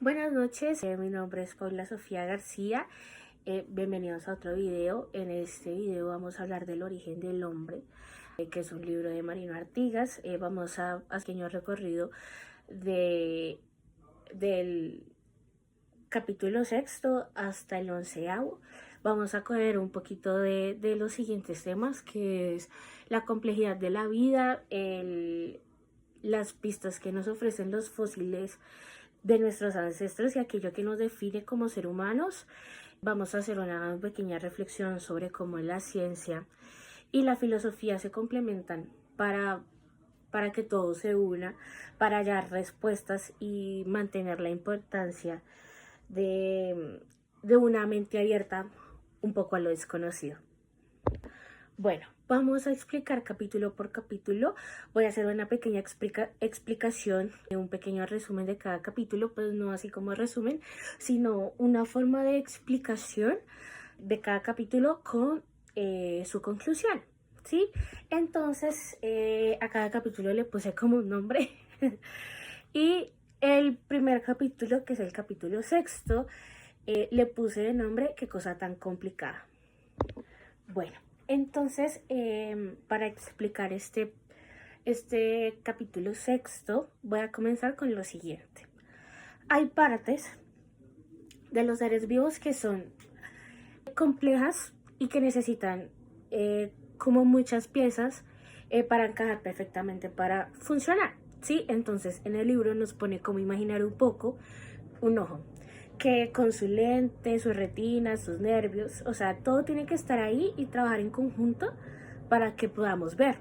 Buenas noches, mi nombre es Paula Sofía García. Bienvenidos a otro video. En este video vamos a hablar del origen del hombre, que es un libro de Marino Artigas. Vamos a hacer un pequeño recorrido del capítulo sexto hasta el 11º. Vamos a coger un poquito de los siguientes temas, que es la complejidad de la vida, las pistas que nos ofrecen los fósiles de nuestros ancestros y aquello que nos define como ser humanos. Vamos a hacer una pequeña reflexión sobre cómo la ciencia y la filosofía se complementan para que todo se una, para hallar respuestas y mantener la importancia de una mente abierta un poco a lo desconocido. Bueno, vamos a explicar capítulo por capítulo. Voy a hacer una pequeña explicación, un pequeño resumen de cada capítulo, pues no así como resumen, sino una forma de explicación de cada capítulo con su conclusión, ¿sí? Entonces, a cada capítulo le puse como un nombre. Y el primer capítulo, que es el capítulo sexto, le puse de nombre "Qué cosa tan complicada". Bueno, entonces, para explicar este capítulo sexto, voy a comenzar con lo siguiente. Hay partes de los seres vivos que son complejas y que necesitan como muchas piezas para encajar perfectamente para funcionar, ¿sí? Entonces, en el libro nos pone cómo imaginar un poco un ojo, que con su lente, su retina, sus nervios, o sea, todo tiene que estar ahí y trabajar en conjunto para que podamos ver.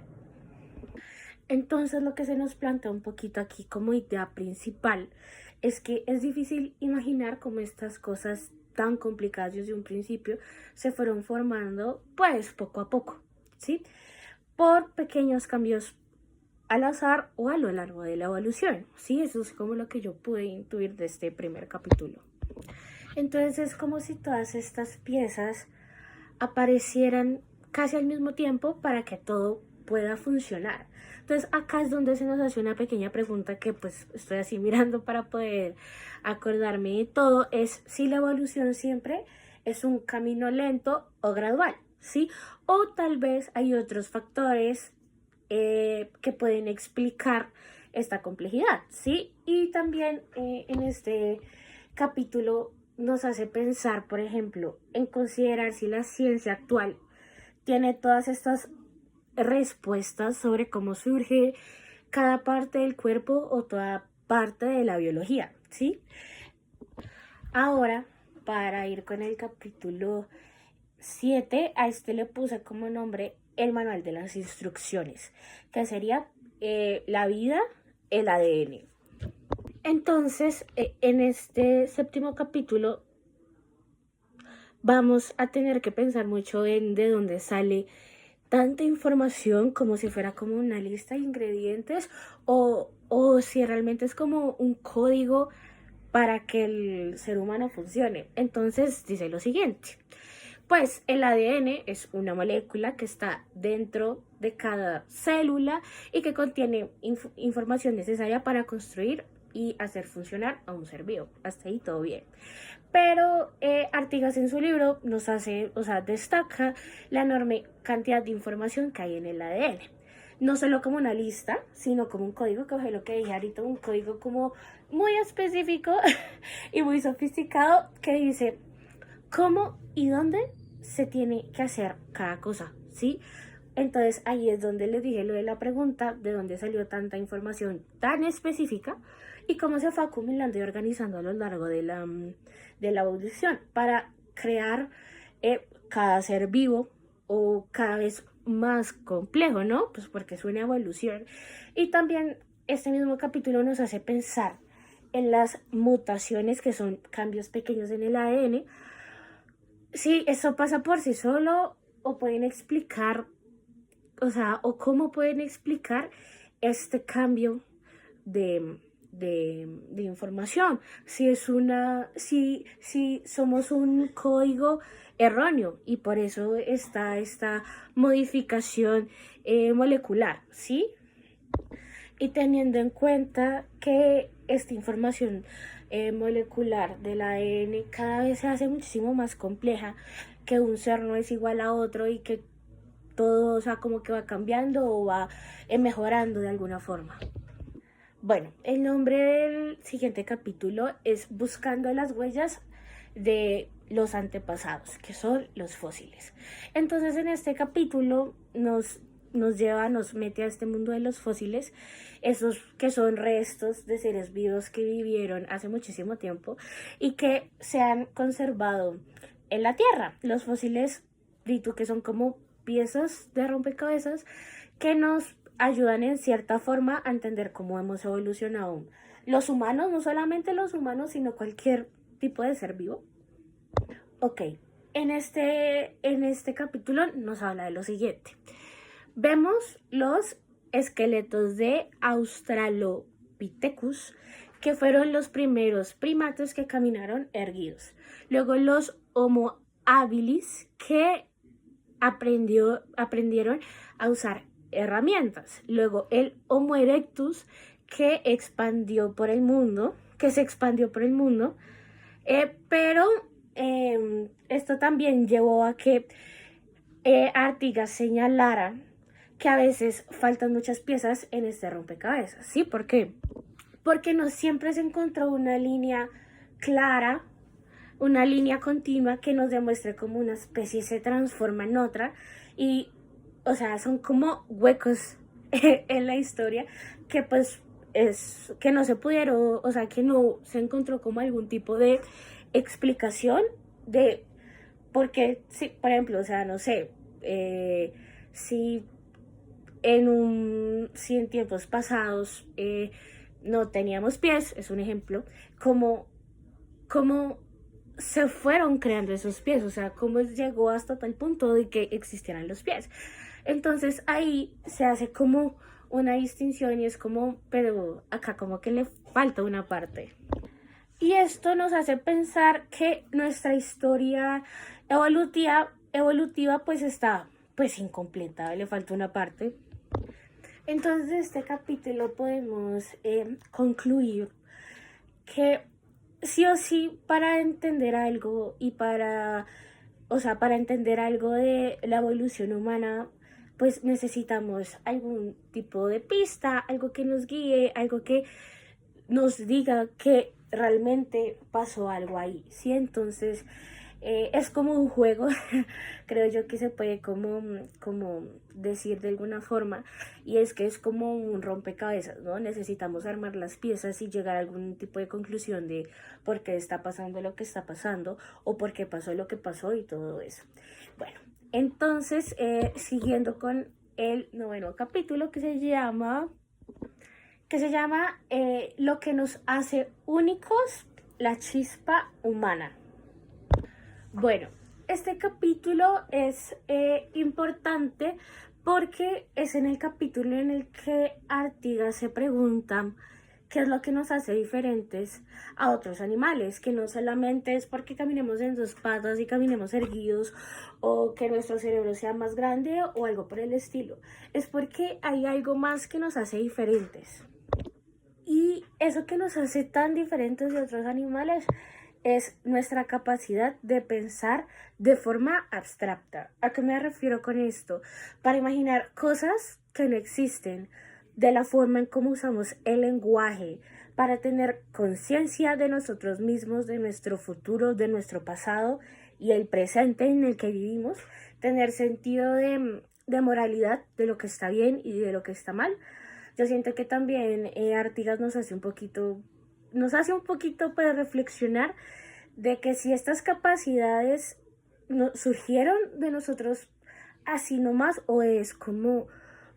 Entonces, lo que se nos plantea un poquito aquí como idea principal es que es difícil imaginar cómo estas cosas tan complicadas desde un principio se fueron formando pues poco a poco, ¿sí? Por pequeños cambios al azar o a lo largo de la evolución, ¿sí? Eso es como lo que yo pude intuir de este primer capítulo. Entonces es como si todas estas piezas aparecieran casi al mismo tiempo para que todo pueda funcionar. Entonces acá es donde se nos hace una pequeña pregunta que pues estoy así mirando para poder acordarme de todo, es si la evolución siempre es un camino lento o gradual, ¿sí? O tal vez hay otros factores que pueden explicar esta complejidad, ¿sí? Y también en este capítulo nos hace pensar, por ejemplo, en considerar si la ciencia actual tiene todas estas respuestas sobre cómo surge cada parte del cuerpo o toda parte de la biología, ¿sí? Ahora, para ir con el capítulo 7, a este le puse como nombre el manual de las instrucciones, que sería la vida, el ADN. Entonces, en este séptimo capítulo vamos a tener que pensar mucho en de dónde sale tanta información, como si fuera como una lista de ingredientes o si realmente es como un código para que el ser humano funcione. Entonces dice lo siguiente: pues el ADN es una molécula que está dentro de cada célula y que contiene información necesaria para construir y hacer funcionar a un ser vivo. Hasta ahí todo bien. Pero Artigas en su libro nos hace, o sea, destaca la enorme cantidad de información que hay en el ADN. No solo como una lista, sino como un código, que fue lo que dije ahorita, un código como muy específico y muy sofisticado que dice cómo y dónde se tiene que hacer cada cosa, ¿sí? Entonces ahí es donde les dije lo de la pregunta, de dónde salió tanta información tan específica y cómo se fue acumulando y organizando a lo largo de la evolución para crear cada ser vivo o cada vez más complejo, ¿no? Pues porque es una evolución. Y también este mismo capítulo nos hace pensar en las mutaciones, que son cambios pequeños en el ADN. Sí, eso pasa por sí solo o pueden explicar, o sea, o cómo pueden explicar este cambio de información. Si es si somos un código erróneo y por eso está esta modificación molecular, ¿sí? Y teniendo en cuenta que esta información molecular del ADN cada vez se hace muchísimo más compleja, que un ser no es igual a otro y que todo, o sea, como que va cambiando o va mejorando de alguna forma. Bueno, el nombre del siguiente capítulo es Buscando las huellas de los antepasados, que son los fósiles. Entonces en este capítulo nos mete a este mundo de los fósiles, esos que son restos de seres vivos que vivieron hace muchísimo tiempo y que se han conservado en la Tierra. Los fósiles, que son como piezas de rompecabezas que nos ayudan en cierta forma a entender cómo hemos evolucionado los humanos, no solamente los humanos, sino cualquier tipo de ser vivo. Ok, en este capítulo nos habla de lo siguiente. Vemos los esqueletos de Australopithecus, que fueron los primeros primates que caminaron erguidos. Luego los Homo habilis, que aprendieron a usar herramientas. Luego el Homo erectus, que se expandió por el mundo, pero esto también llevó a que Artigas señalara que a veces faltan muchas piezas en este rompecabezas. ¿Sí? ¿Por qué? Porque no siempre se encontró una línea clara, una línea continua que nos demuestre cómo una especie se transforma en otra, y, o sea, son como huecos en la historia que pues es que no se pudieron, o sea, que no se encontró como algún tipo de explicación de por qué, sí, por ejemplo, o sea, no sé, si si en tiempos pasados no teníamos pies, es un ejemplo, cómo se fueron creando esos pies, o sea, cómo llegó hasta tal punto de que existieran los pies. Entonces ahí se hace como una distinción y es como, pero acá como que le falta una parte. Y esto nos hace pensar que nuestra historia evolutiva pues está pues incompleta, le falta una parte. Entonces de este capítulo podemos concluir que sí o sí, para entender algo y para entender algo de la evolución humana, pues necesitamos algún tipo de pista, algo que nos guíe, algo que nos diga que realmente pasó algo ahí, ¿sí? Entonces es como un juego, creo yo que se puede como decir de alguna forma, y es que es como un rompecabezas, ¿no? Necesitamos armar las piezas y llegar a algún tipo de conclusión de por qué está pasando lo que está pasando o por qué pasó lo que pasó y todo eso. Bueno, entonces siguiendo con el noveno capítulo que se llama Lo que nos hace únicos, la chispa humana. Bueno, este capítulo es importante porque es en el capítulo en el que Artigas se pregunta qué es lo que nos hace diferentes a otros animales, que no solamente es porque caminemos en dos patas y caminemos erguidos o que nuestro cerebro sea más grande o algo por el estilo, es porque hay algo más que nos hace diferentes. Y eso que nos hace tan diferentes de otros animales es nuestra capacidad de pensar de forma abstracta. ¿A qué me refiero con esto? Para imaginar cosas que no existen, de la forma en cómo usamos el lenguaje, para tener conciencia de nosotros mismos, de nuestro futuro, de nuestro pasado y el presente en el que vivimos, tener sentido de moralidad, de lo que está bien y de lo que está mal. Yo siento que también Artigas nos hace un poquito para reflexionar de que si estas capacidades surgieron de nosotros así nomás o es como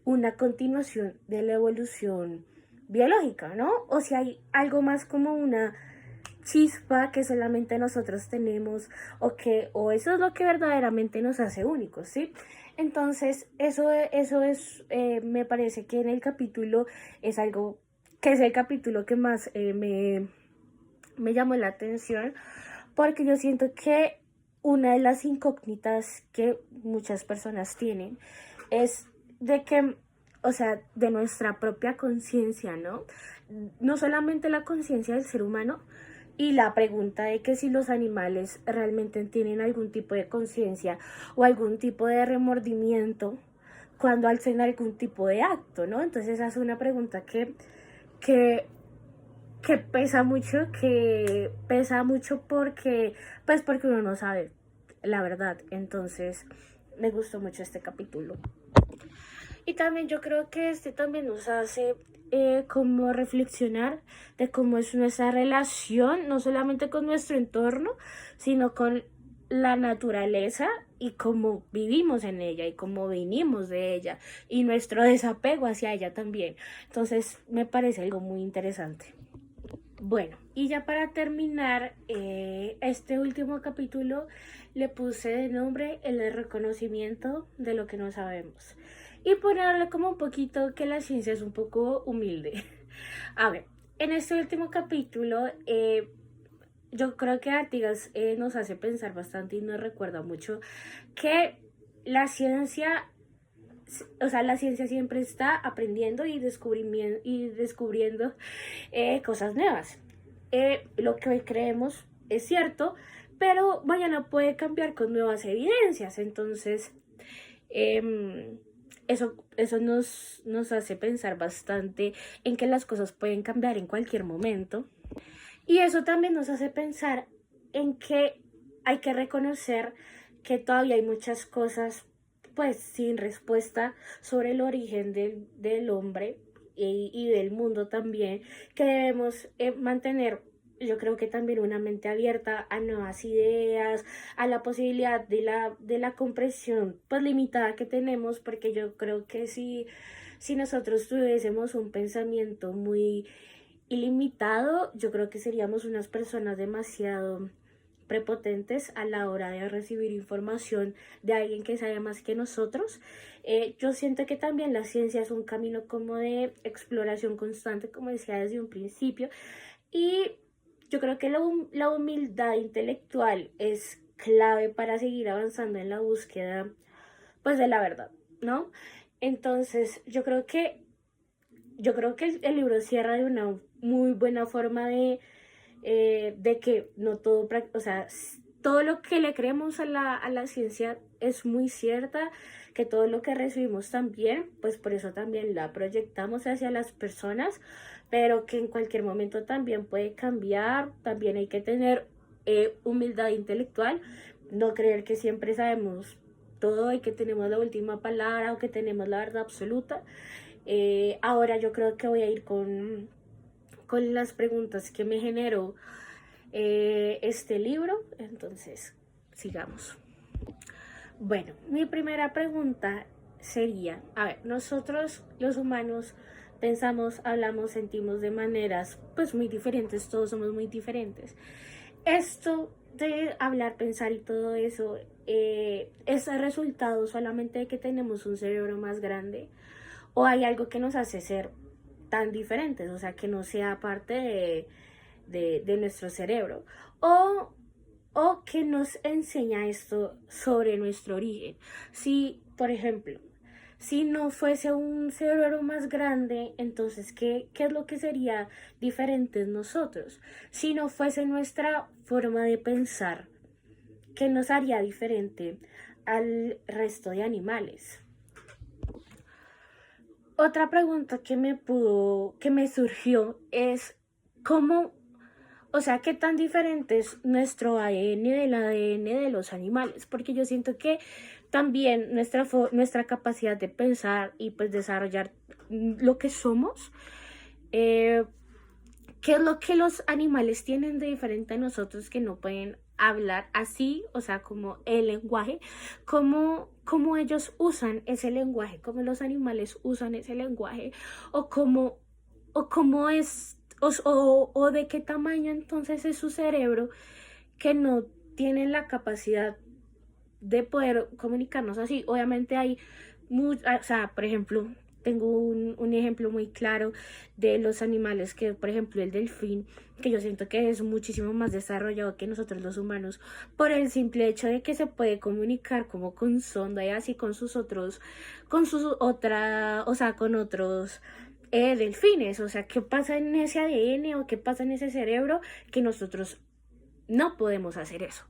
una continuación de la evolución biológica, ¿no? O si hay algo más como una chispa que solamente nosotros tenemos o eso es lo que verdaderamente nos hace únicos, ¿sí? Entonces eso es, me parece que en el capítulo es algo que es el capítulo que más me llamó la atención, porque yo siento que una de las incógnitas que muchas personas tienen es de que, o sea, de nuestra propia conciencia, ¿no? No solamente la conciencia del ser humano, Y la pregunta de que si los animales realmente tienen algún tipo de conciencia o algún tipo de remordimiento cuando hacen algún tipo de acto, ¿no? Entonces esa es una pregunta que, que pesa mucho porque, pues porque uno no sabe la verdad. Entonces me gustó mucho este capítulo. Y también yo creo que este también nos hace como reflexionar de cómo es nuestra relación, no solamente con nuestro entorno, sino con la naturaleza y cómo vivimos en ella y cómo venimos de ella y nuestro desapego hacia ella también. Entonces me parece algo muy interesante. Bueno, y ya para terminar este último capítulo le puse de nombre el reconocimiento de lo que no sabemos. Y ponerle como un poquito que la ciencia es un poco humilde. A ver, en este último capítulo yo creo que Artigas nos hace pensar bastante y nos recuerda mucho que la ciencia, o sea, la ciencia siempre está aprendiendo y descubriendo cosas nuevas. Lo que hoy creemos es cierto, pero mañana puede cambiar con nuevas evidencias. Entonces, eso nos hace pensar bastante en que las cosas pueden cambiar en cualquier momento. Y eso también nos hace pensar en que hay que reconocer que todavía hay muchas cosas pues sin respuesta sobre el origen del hombre y del mundo también, que debemos mantener, yo creo que también una mente abierta a nuevas ideas, a la posibilidad de la comprensión pues limitada que tenemos, porque yo creo que si nosotros tuviésemos un pensamiento muy ilimitado, yo creo que seríamos unas personas demasiado prepotentes a la hora de recibir información de alguien que sabe más que nosotros. Yo siento que también la ciencia es un camino como de exploración constante, como decía desde un principio, y yo creo que la humildad intelectual es clave para seguir avanzando en la búsqueda pues de la verdad, ¿no? Entonces, yo creo que el libro cierra de una muy buena forma de que no todo, o sea, todo lo que le creemos a la ciencia es muy cierta, que todo lo que recibimos también, pues por eso también la proyectamos hacia las personas, pero que en cualquier momento también puede cambiar, también hay que tener humildad intelectual, no creer que siempre sabemos todo y que tenemos la última palabra o que tenemos la verdad absoluta. Ahora yo creo que voy a ir con las preguntas que me generó este libro. Entonces, sigamos. Bueno, mi primera pregunta sería, a ver, nosotros los humanos pensamos, hablamos, sentimos de maneras pues muy diferentes, todos somos muy diferentes. Esto de hablar, pensar y todo eso es el resultado solamente de que tenemos un cerebro más grande o hay algo que nos hace ser tan diferentes, o sea, que no sea parte de nuestro cerebro, o, o que nos enseña esto sobre nuestro origen. Si, por ejemplo, si no fuese un cerebro más grande, entonces, ¿qué es lo que sería diferente en nosotros? Si no fuese nuestra forma de pensar, ¿qué nos haría diferente al resto de animales? Otra pregunta que me surgió es cómo, o sea, qué tan diferente es nuestro ADN del ADN de los animales, porque yo siento que también nuestra capacidad de pensar y pues desarrollar lo que somos, eh, qué es lo que los animales tienen de diferente a nosotros que no pueden hablar así, o sea, como el lenguaje, cómo ellos usan ese lenguaje, cómo los animales usan ese lenguaje, o cómo es, o de qué tamaño entonces es su cerebro que no tienen la capacidad de poder comunicarnos así. Obviamente hay, o sea, por ejemplo, tengo un ejemplo muy claro de los animales que, por ejemplo, el delfín, que yo siento que es muchísimo más desarrollado que nosotros los humanos, por el simple hecho de que se puede comunicar como con sonda y así con sus otros, o sea, con otros delfines. O sea, ¿qué pasa en ese ADN o qué pasa en ese cerebro que nosotros no podemos hacer eso?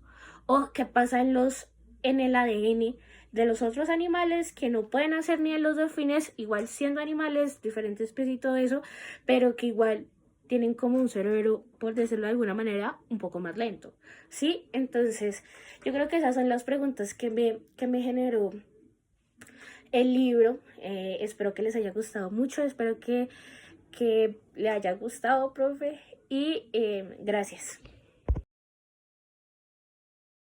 O qué pasa en el ADN de los otros animales que no pueden hacer ni en los delfines, igual siendo animales, diferentes especies y todo eso, pero que igual tienen como un cerebro, por decirlo de alguna manera, un poco más lento, ¿sí? Entonces, yo creo que esas son las preguntas que me generó el libro. Espero que les haya gustado mucho, espero que le haya gustado, profe, y gracias.